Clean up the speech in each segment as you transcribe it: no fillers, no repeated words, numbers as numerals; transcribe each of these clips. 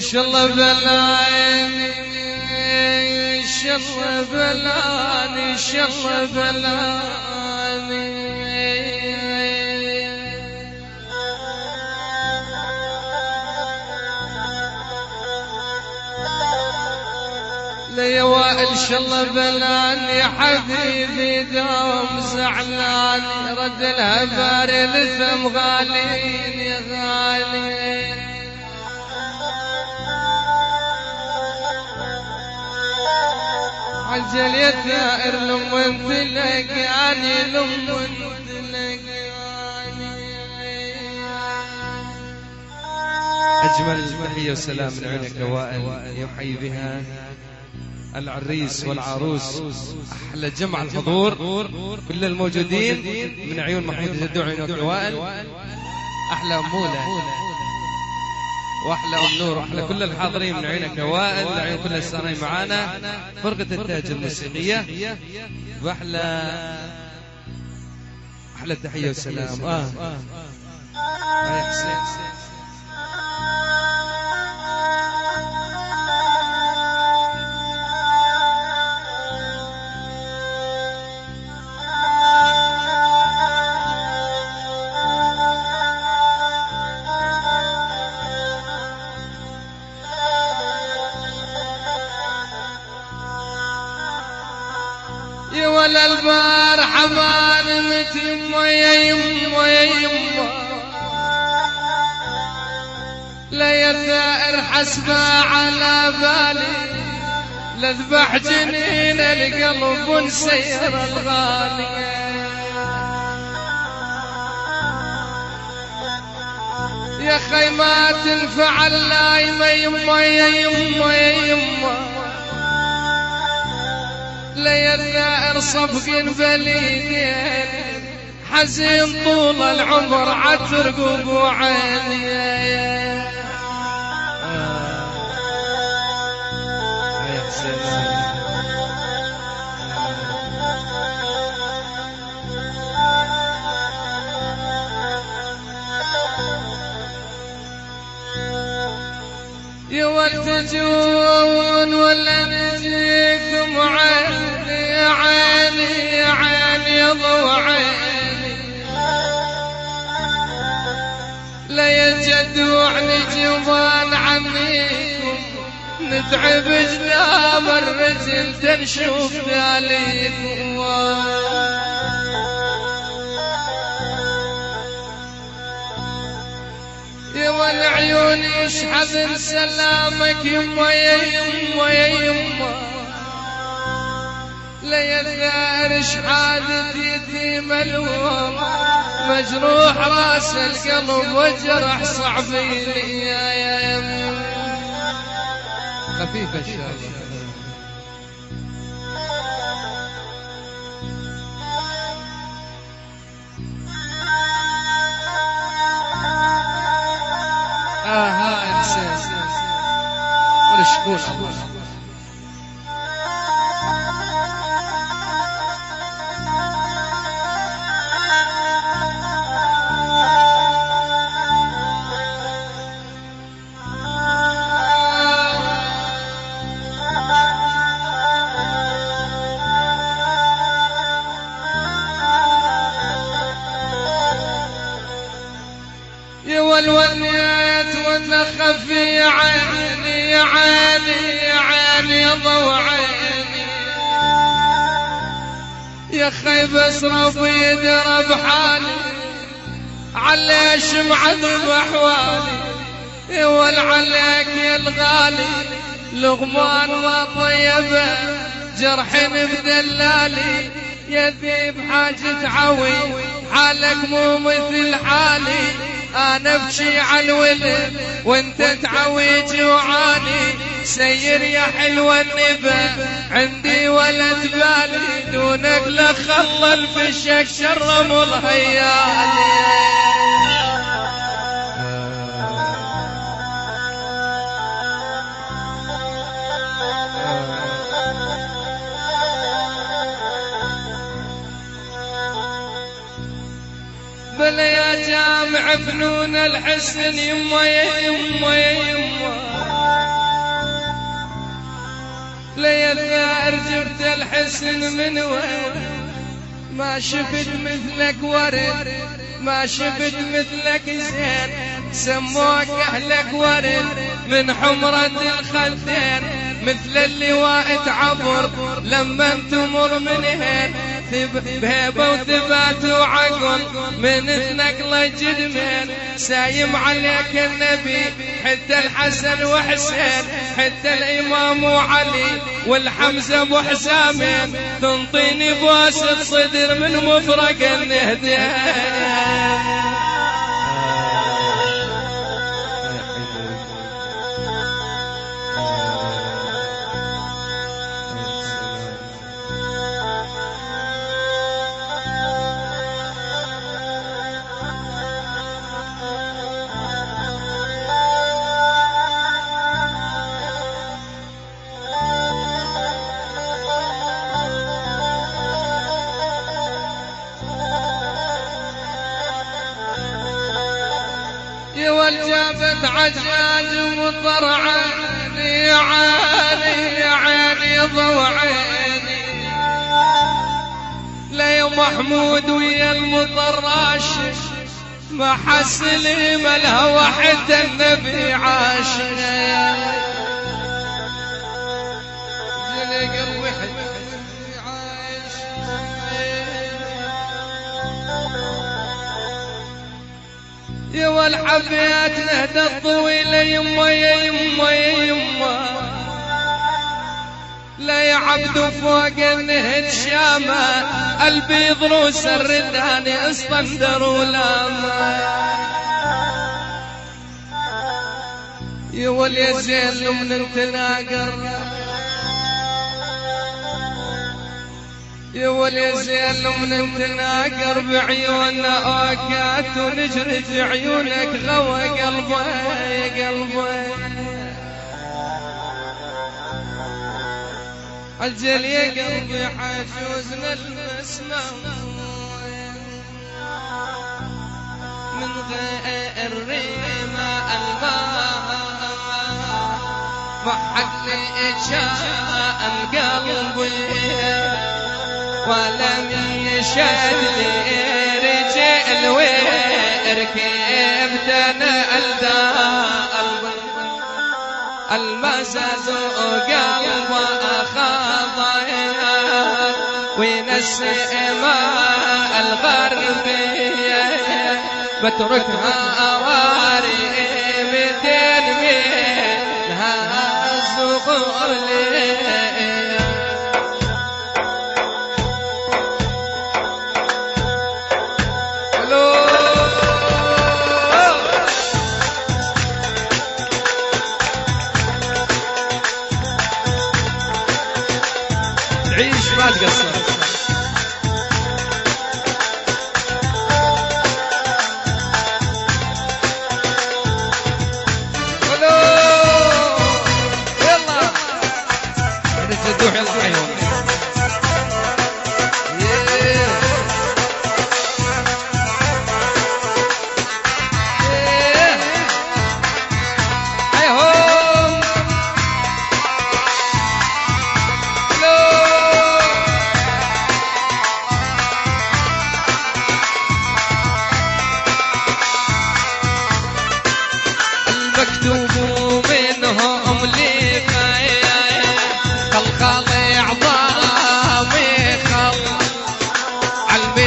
شالله بلاني شالله بلاني شالله بلاني ليا وائل شالله بلاني حبيبي دوم زعلاني رد الهبار لثم غالين يا غالي عجل يا ثائر لمن تلقاني لمن تلقاني. أجمل تحية وسلام من عيونك يا وائل يحيي بها العريس والعروس. أحلى جمع الحضور كل الموجودين من عيون محمود جدو عيونك يا وائل. أحلى أمولة واحلى ام نور واحلى كل الحاضرين من عيونك يا وائل لعيون كل السامعين معانا. فرقة التاج الموسيقية واحلى تحية والسلام. يا حسين يا ولا البارحة ما نمت يما يا يما يا يما لا يا ثائر حسبة على بالي لذبح جنين القلب ونسير الغالي. يا خي ما تنفع اللايمة يما يا يما يا يما ليا الثائر صفق بليدين حزين طول العمر عترقب وعيني. يا حسين يا ولد تجون ولا نجيكم عيني يا عيني يا عيني يا ضو عيني لا يجد وعني جبال عميكم نتعب جناب الرجل تنشوف داليكم. يا والعيون يشحذ سلامك يما يا يما يا يما لا يا ثائر شحادة يتيم الوم مجروح راس القلب وجرح صعبي لي يا يما خفيفة الشارع. هاي حسين ولا شكون يا والونيات والنخف في عيني يا عيني يا عيني يا ضو عيني يا خيب اصرف يدرب حالي عليش معذب احوالي يا والعليك يا الغالي لغمان ما طيبه جرح بدلالي يا ذيب حاجة عوي حالك مو مثل حالي انا ابكي على الولد وانت تعوي جوعاني سير يا حلوة النبا عندي ولد بالي دونك لخلل في الشك شرم الهيالي. بلا يا جامع فنون الحسن يما يا يما يا يما ليا الثائر جبت الحسن من وين ما شفت مثلك ورد ما شفت مثلك زين سموك أهلك ورد من حمرة الخدين مثل اللواء تعبر لما تمر من هين بهيبة وثبات وعقل من اثنك لجد من سايم عليك النبي حتى الحسن وحسين حتى الإمام علي والحمزة ابو حسامين تنطيني بواسط صدر من مفرق النهدين والجابت عجاج وطرعاني عيني عيني ضوعيني لي محمود ويا المطراش ما حس لي ما الهوى حتى النبي عاشنا جلي قلبي عايش يا والحبيات نهدى الطويلة يما يا يما يا يما لا يا عبد فوق النهد شامة البيض روس الرداني اسطندر ولاما يا ولي زين من التناقر يا ولي زين من التناقر بعيوننا اوكات ونجرد عيونك غوى قلبي يا قلبي عجل يا قلبي حجوزنا المسمى من غير ريما الماء محل إجاء قلبي ولم يشهد لي رجال وركبت انا المزاز قلب اخاض ونسي ماء الغربية بتركها اواري 200 منها الزغور لي عيش ما تقصر يلا تدوح يلا عيون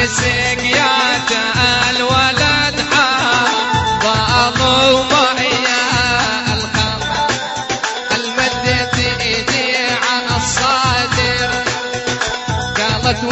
سقيات الولد ضاموا معي الخلق المدت ايدي على الصادر قالت